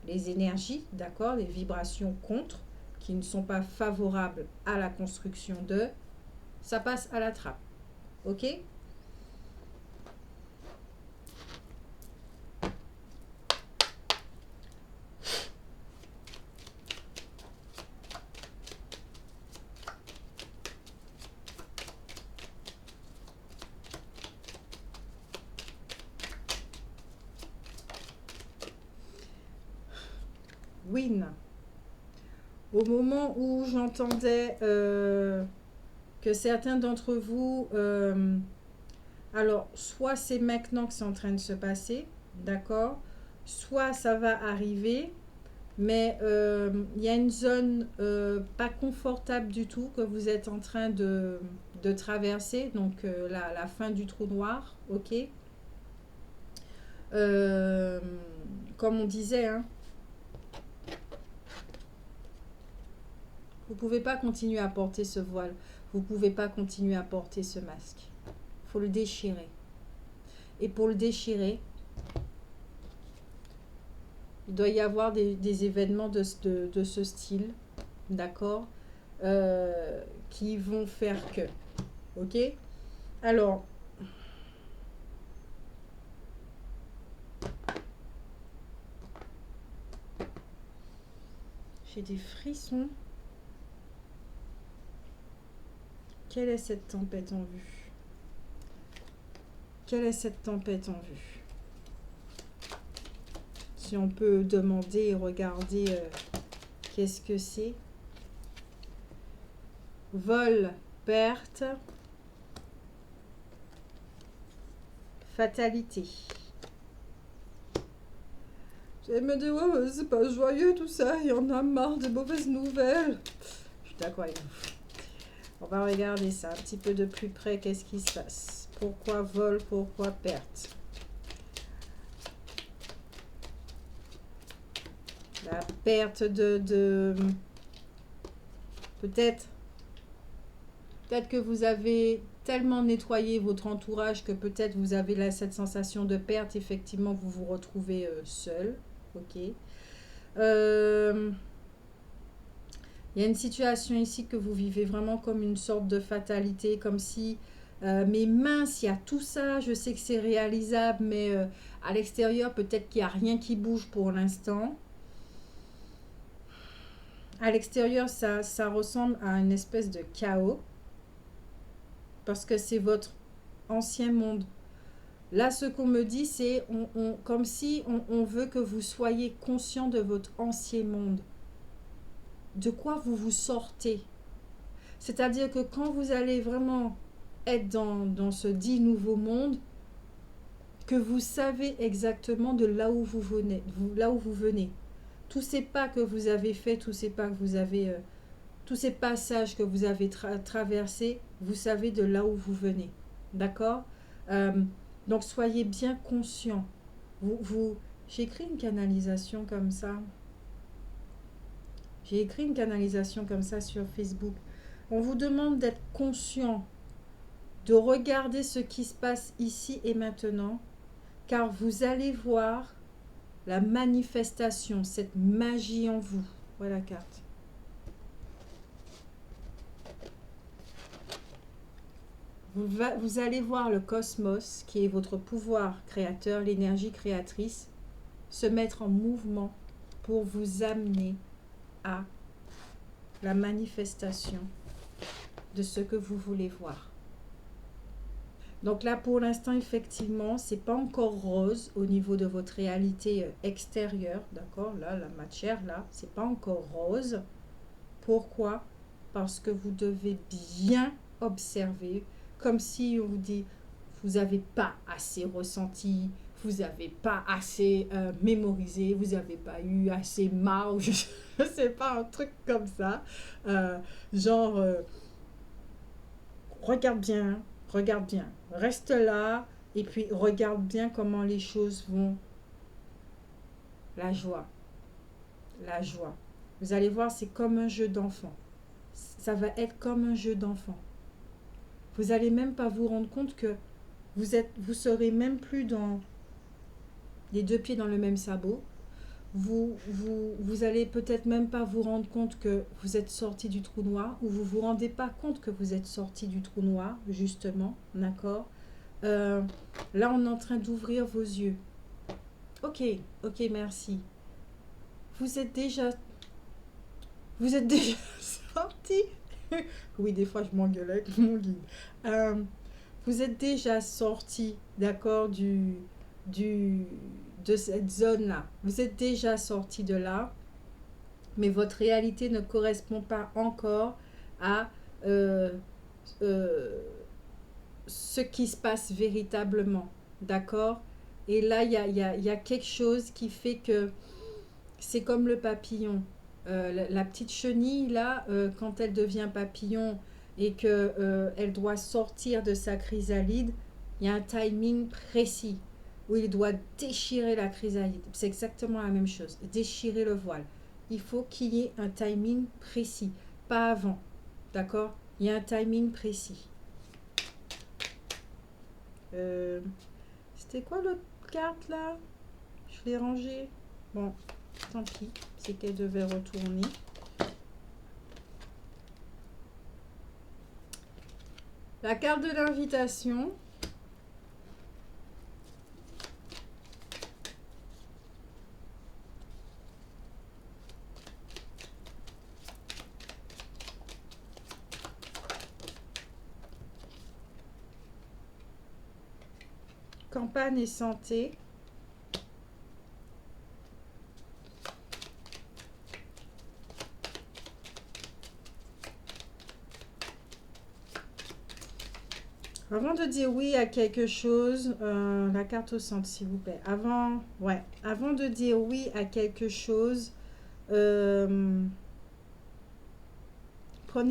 les énergies, d'accord, les vibrations contre, qui ne sont pas favorables à la construction de, ça passe à la trappe, ok? Win. Au moment où j'entendais que certains d'entre vous, alors soit c'est maintenant que c'est en train de se passer, d'accord, soit ça va arriver, mais il y a une zone pas confortable du tout que vous êtes en train de traverser, donc la fin du trou noir, ok. Comme on disait, hein, vous ne pouvez pas continuer à porter ce voile. Vous ne pouvez pas continuer à porter ce masque. Il faut le déchirer. Et pour le déchirer, Il doit y avoir des événements de ce style, d'accord, qui vont faire que, ok. Alors, j'ai des frissons. Quelle est cette tempête en vue? Quelle est cette tempête en vue? Si on peut demander et regarder qu'est-ce que c'est. Vol, perte, fatalité. Elle me dit, ouais, c'est pas joyeux tout ça, il y en a marre des mauvaises nouvelles. Je suis d'accord avec vous. On va regarder ça un petit peu de plus près, qu'est-ce qui se passe. Pourquoi vol, pourquoi perte? La perte de peut-être que vous avez tellement nettoyé votre entourage que peut-être vous avez cette sensation de perte. Effectivement, vous vous retrouvez seul. Ok. Il y a une situation ici que vous vivez vraiment comme une sorte de fatalité, comme si, mais mince, il y a tout ça, je sais que c'est réalisable, mais à l'extérieur, peut-être qu'il n'y a rien qui bouge pour l'instant. À l'extérieur, ça ressemble à une espèce de chaos, parce que c'est votre ancien monde. Là, ce qu'on me dit, c'est comme si on veut que vous soyez conscient de votre ancien monde. De quoi vous vous sortez. C'est-à-dire que quand vous allez vraiment être dans ce dit nouveau monde, que vous savez exactement de là où vous venez, Tous ces pas que vous avez faits, tous ces pas que vous avez, tous ces passages que vous avez traversés, vous savez de là où vous venez. D'accord. Donc soyez bien conscient. J'ai écrit une canalisation comme ça. J'ai écrit une canalisation comme ça sur Facebook. On vous demande d'être conscient, de regarder ce qui se passe ici et maintenant, car vous allez voir la manifestation, cette magie en vous. Voilà la carte. Vous allez voir le cosmos, qui est votre pouvoir créateur, l'énergie créatrice, se mettre en mouvement pour vous amener à la manifestation de ce que vous voulez voir. Donc là, pour l'instant, effectivement, c'est pas encore rose au niveau de votre réalité extérieure, d'accord? Là, la matière, là, c'est pas encore rose. Pourquoi? Parce que vous devez bien observer, comme si on vous dit, vous n'avez pas assez ressenti, vous n'avez pas assez mémorisé, vous n'avez pas eu assez marre, je sais pas, un truc comme ça. Genre, regarde bien, reste là, et puis regarde bien comment les choses vont. La joie, la joie. Vous allez voir, c'est comme un jeu d'enfant. Ça va être comme un jeu d'enfant. Vous n'allez même pas vous rendre compte que vous serez même plus dans les deux pieds dans le même sabot. Vous allez peut-être même pas vous rendre compte que vous êtes sorti du trou noir, ou vous vous rendez pas compte que vous êtes sorti du trou noir, justement, d'accord. Là, on est en train d'ouvrir vos yeux. Ok, merci. Vous êtes déjà sorti. Oui, des fois, je m'engueule avec mon guide. Vous êtes déjà sorti, d'accord, de cette zone-là. Vous êtes déjà sorti de là, mais votre réalité ne correspond pas encore à ce qui se passe véritablement, d'accord. Et là, il y a quelque chose qui fait que c'est comme le papillon. La petite chenille, là, quand elle devient papillon et qu'elle doit sortir de sa chrysalide, il y a un timing précis où il doit déchirer la chrysalide. C'est exactement la même chose, déchirer le voile. Il faut qu'il y ait un timing précis, pas avant, d'accord. Il y a un timing précis. C'était quoi l'autre carte, là? Je l'ai rangée. Bon, Tant pis, c'est qu'elle devait retourner. La carte de l'invitation. Campagne et santé. Avant de dire oui à quelque chose, la carte au centre, s'il vous plaît. Avant de dire oui à quelque chose, prenez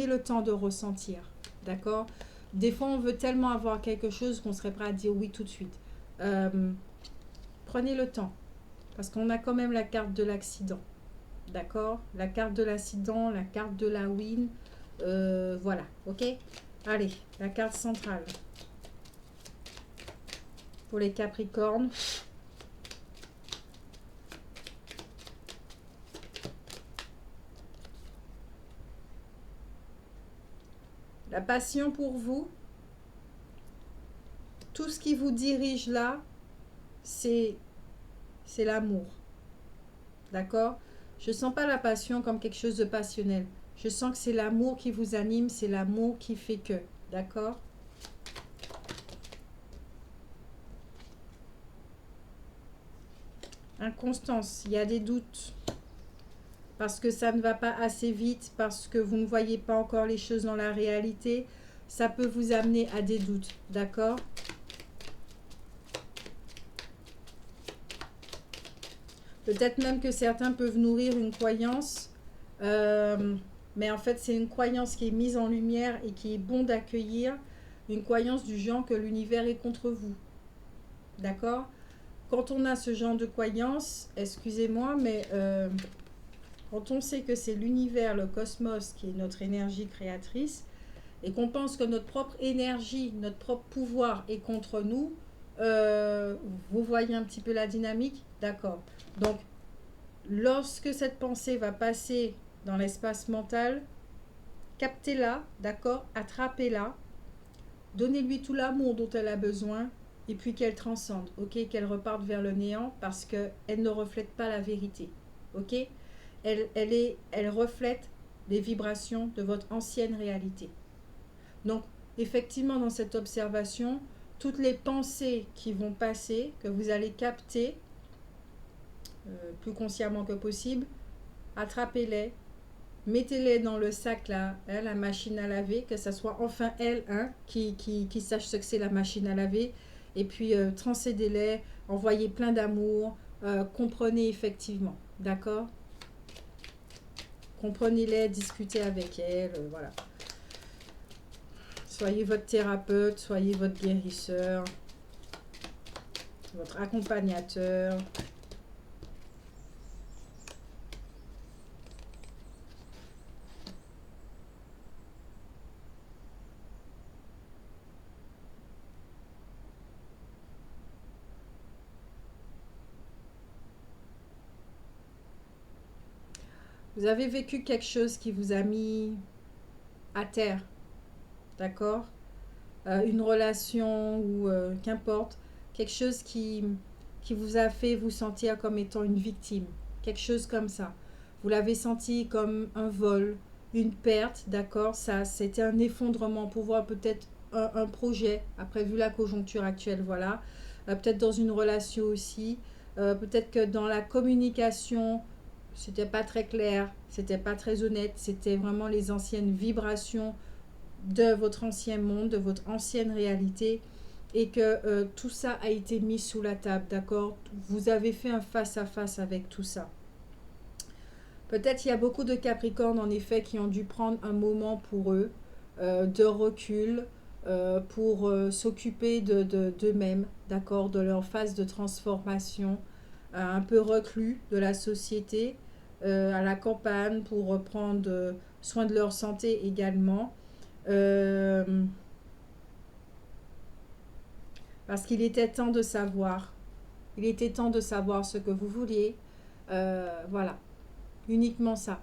le temps de ressentir, d'accord? Des fois, on veut tellement avoir quelque chose qu'on serait prêt à dire oui tout de suite. Prenez le temps, parce qu'on a quand même la carte de l'accident, d'accord? La carte de l'accident, la carte de la win, voilà, ok? Allez, la carte centrale. Pour les Capricornes. La passion pour vous. Tout ce qui vous dirige là, c'est l'amour. D'accord? Je ne sens pas la passion comme quelque chose de passionnel. Je sens que c'est l'amour qui vous anime, c'est l'amour qui fait que. D'accord? Inconstance, il y a des doutes. Parce que ça ne va pas assez vite, parce que vous ne voyez pas encore les choses dans la réalité. Ça peut vous amener à des doutes. D'accord? Peut-être même que certains peuvent nourrir une croyance, mais en fait c'est une croyance qui est mise en lumière et qui est bon d'accueillir, une croyance du genre que l'univers est contre vous. D'accord? Quand on a ce genre de croyance, excusez-moi, mais quand on sait que c'est l'univers, le cosmos qui est notre énergie créatrice, et qu'on pense que notre propre énergie, notre propre pouvoir est contre nous, vous voyez un petit peu la dynamique? D'accord. Donc, lorsque cette pensée va passer dans l'espace mental, captez-la, d'accord? Attrapez-la, donnez-lui tout l'amour dont elle a besoin, et puis qu'elle transcende, ok? Qu'elle reparte vers le néant parce qu'elle ne reflète pas la vérité, ok? Elle reflète les vibrations de votre ancienne réalité. Donc, effectivement, dans cette observation, toutes les pensées qui vont passer, que vous allez capter, plus consciemment que possible, attrapez-les, mettez-les dans le sac là, hein, la machine à laver, que ça soit enfin elle qui sache ce que c'est la machine à laver, et puis transcédez-les, envoyez plein d'amour, comprenez effectivement, d'accord? Comprenez-les, discutez avec elles, voilà. Soyez votre thérapeute, soyez votre guérisseur, votre accompagnateur. Vous avez vécu quelque chose qui vous a mis à terre, d'accord? Une relation ou qu'importe, quelque chose qui vous a fait vous sentir comme étant une victime, quelque chose comme ça. Vous l'avez senti comme un vol, une perte, d'accord? Ça, c'était un effondrement pour voir peut-être un projet, après vu la conjoncture actuelle, voilà. Peut-être dans une relation aussi, peut-être que dans la communication, c'était pas très clair, c'était pas très honnête, c'était vraiment les anciennes vibrations de votre ancien monde, de votre ancienne réalité, et que tout ça a été mis sous la table, d'accord? Vous avez fait un face-à-face avec tout ça. Peut-être il y a beaucoup de Capricornes, en effet, qui ont dû prendre un moment pour eux, de recul, pour s'occuper d'eux-mêmes, d'accord? De leur phase de transformation, un peu reclus de la société, à la campagne, pour prendre soin de leur santé également. Parce qu'il était temps de savoir. Il était temps de savoir ce que vous vouliez, Voilà, uniquement ça.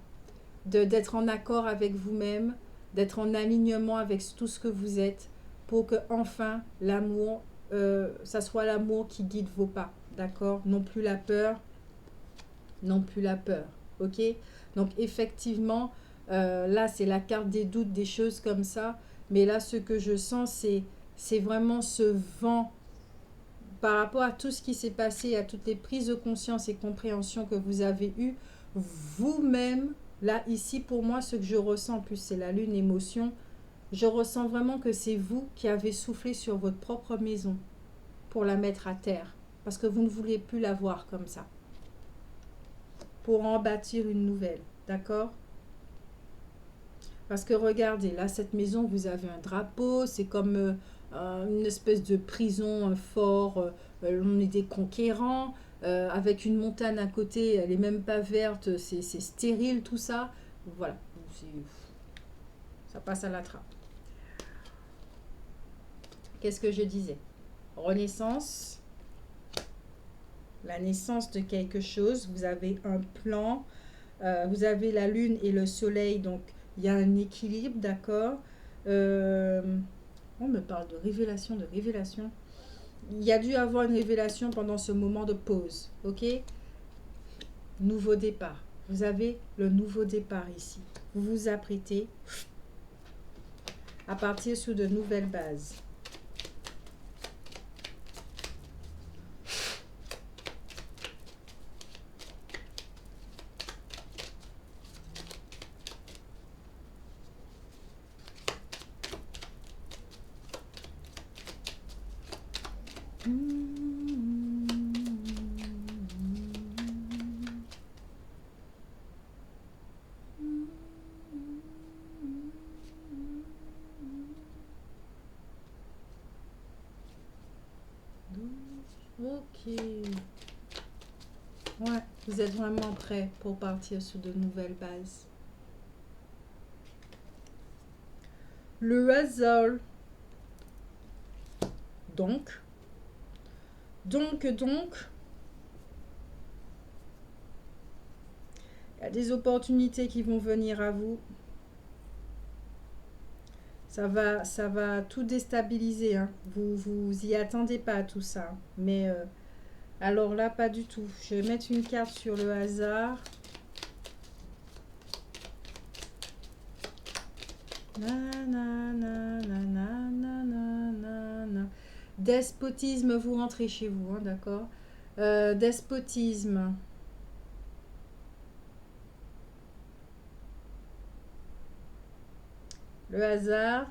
D'être en accord avec vous-même, d'être en alignement avec tout ce que vous êtes, pour que enfin l'amour, ça soit l'amour qui guide vos pas, d'accord? Non plus la peur, non plus la peur, ok? Donc effectivement, là c'est la carte des doutes, des choses comme ça, mais là ce que je sens c'est vraiment ce vent par rapport à tout ce qui s'est passé, à toutes les prises de conscience et compréhension que vous avez eues, vous-même, là, ici, pour moi, ce que je ressens, en plus, c'est la lune émotion, je ressens vraiment que c'est vous qui avez soufflé sur votre propre maison pour la mettre à terre, parce que vous ne voulez plus la voir comme ça, pour en bâtir une nouvelle, d'accord? Parce que regardez, là, cette maison, vous avez un drapeau, c'est comme une espèce de prison, un fort, on est des conquérants, avec une montagne à côté, elle est même pas verte, c'est stérile tout ça. Voilà, ça passe à la trappe. Qu'est-ce que je disais? Renaissance, la naissance de quelque chose, vous avez un plan, vous avez la lune et le soleil, donc il y a un équilibre, d'accord. On me parle de révélation, de révélation. Il y a dû avoir une révélation pendant ce moment de pause, ok? Nouveau départ. Vous avez le nouveau départ ici. Vous vous apprêtez à partir sur de nouvelles bases. Ok. Ouais, vous êtes vraiment prêt pour partir sur de nouvelles bases. Le hasard. Donc, il y a des opportunités qui vont venir à vous. Ça va tout déstabiliser, hein. Vous y attendez pas à tout ça. Mais alors là, pas du tout. Je vais mettre une carte sur le hasard. Despotisme, vous rentrez chez vous, hein, d'accord. Despotisme. Le hasard.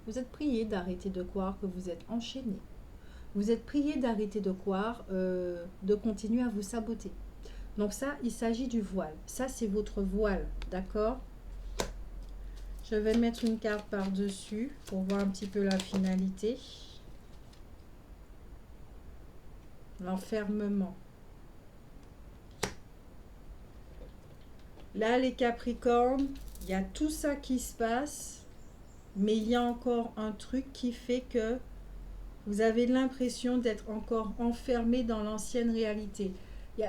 Vous êtes prié d'arrêter de croire que vous êtes enchaîné. Vous êtes prié d'arrêter de croire, de continuer à vous saboter. Donc ça, il s'agit du voile. Ça, c'est votre voile, d'accord? Je vais mettre une carte par-dessus pour voir un petit peu la finalité. L'enfermement. Là, les Capricornes, il y a tout ça qui se passe, mais il y a encore un truc qui fait que vous avez l'impression d'être encore enfermé dans l'ancienne réalité.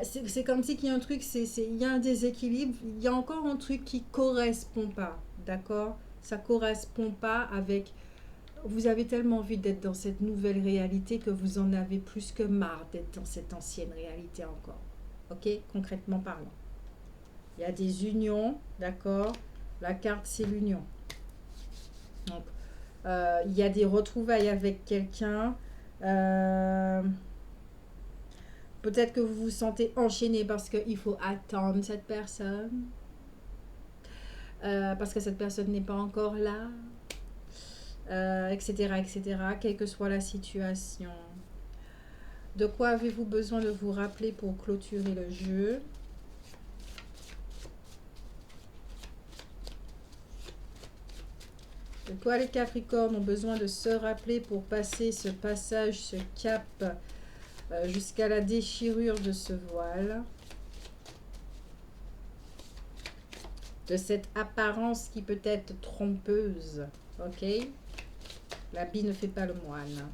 C'est comme si il y a un truc, il y a un déséquilibre, il y a encore un truc qui correspond pas, d'accord? Ça correspond pas avec... Vous avez tellement envie d'être dans cette nouvelle réalité que vous en avez plus que marre d'être dans cette ancienne réalité encore. Ok? Concrètement parlant. Il y a des unions, d'accord? La carte, c'est l'union. Donc, il y a des retrouvailles avec quelqu'un. Peut-être que vous vous sentez enchaîné parce qu'il faut attendre cette personne. Parce que cette personne n'est pas encore là. Etc., etc. Quelle que soit la situation. De quoi avez-vous besoin de vous rappeler pour clôturer le jeu? De quoi les Capricornes ont besoin de se rappeler pour passer ce passage, ce cap jusqu'à la déchirure de ce voile, de cette apparence qui peut être trompeuse, ok? L'habit ne fait pas le moine.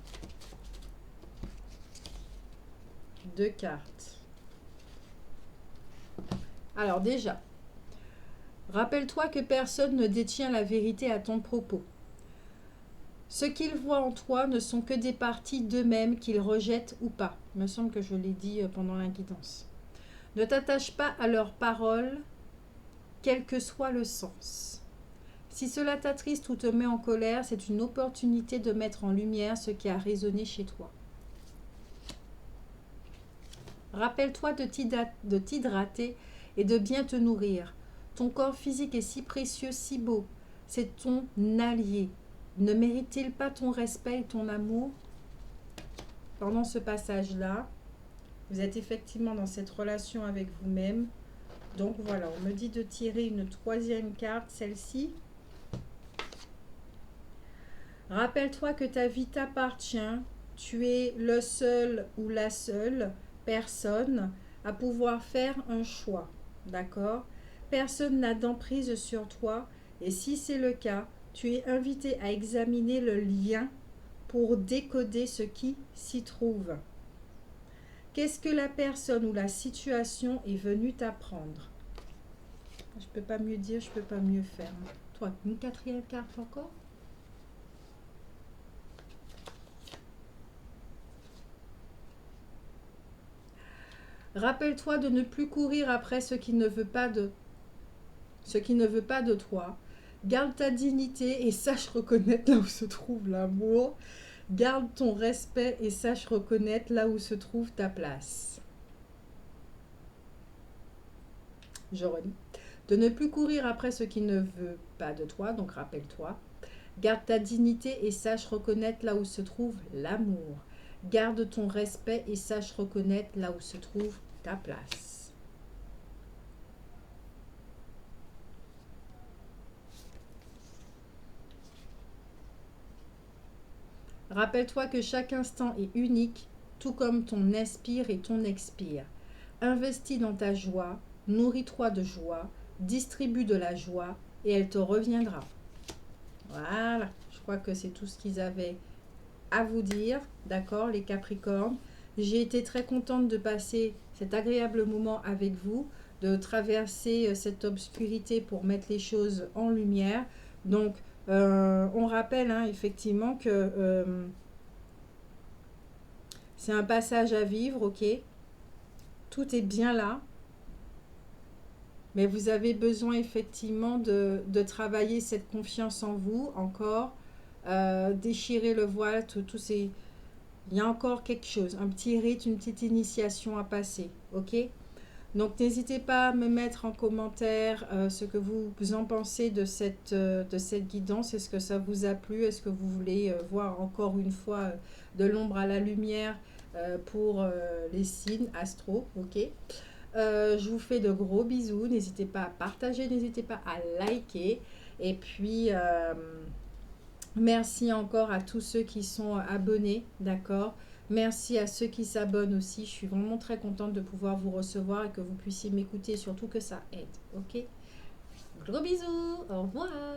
2 cartes. Alors déjà, rappelle-toi que personne ne détient la vérité à ton propos. Ce qu'ils voient en toi ne sont que des parties d'eux-mêmes qu'ils rejettent ou pas. Il me semble que je l'ai dit pendant la guidance. Ne t'attache pas à leurs paroles, quel que soit le sens. Si cela t'attriste ou te met en colère, c'est une opportunité de mettre en lumière ce qui a résonné chez toi. Rappelle-toi de t'hydrater et de bien te nourrir. Ton corps physique est si précieux, si beau. C'est ton allié. Ne mérite-t-il pas ton respect et ton amour? Pendant ce passage-là, vous êtes effectivement dans cette relation avec vous-même. Donc voilà, on me dit de tirer une 3e carte, celle-ci. Rappelle-toi que ta vie t'appartient. Tu es le seul ou la seule personne à pouvoir faire un choix. D'accord? Personne n'a d'emprise sur toi. Et si c'est le cas, tu es invité à examiner le lien pour décoder ce qui s'y trouve. Qu'est-ce que la personne ou la situation est venue t'apprendre? Je ne peux pas mieux dire, je ne peux pas mieux faire. Toi, une 4e carte encore? Rappelle-toi de ne plus courir après ce qui ne veut pas de toi. Garde ta dignité et sache reconnaître là où se trouve l'amour. Garde ton respect et sache reconnaître là où se trouve ta place. Je relis. De ne plus courir après ce qui ne veut pas de toi, donc rappelle-toi. Garde ta dignité et sache reconnaître là où se trouve l'amour. Garde ton respect et sache reconnaître là où se trouve ta place. Rappelle-toi que chaque instant est unique, tout comme ton inspire et ton expire. Investis dans ta joie, nourris-toi de joie, distribue de la joie et elle te reviendra. Voilà, je crois que c'est tout ce qu'ils avaient à vous dire, d'accord les Capricornes. J'ai été très contente de passer cet agréable moment avec vous, de traverser cette obscurité pour mettre les choses en lumière. Donc, on rappelle effectivement que c'est un passage à vivre, ok? Tout est bien là. Mais vous avez besoin effectivement de travailler cette confiance en vous encore. Déchirer le voile, tout ces... Il y a encore quelque chose, un petit rite, une petite initiation à passer, ok? Donc n'hésitez pas à me mettre en commentaire ce que vous en pensez de cette guidance. Est-ce que ça vous a plu? Est-ce que vous voulez voir encore une fois de l'ombre à la lumière pour les signes astro, ok? Je vous fais de gros bisous. N'hésitez pas à partager, n'hésitez pas à liker. Et puis... merci encore à tous ceux qui sont abonnés, d'accord? Merci à ceux qui s'abonnent aussi. Je suis vraiment très contente de pouvoir vous recevoir et que vous puissiez m'écouter, surtout que ça aide, ok? Gros bisous, au revoir!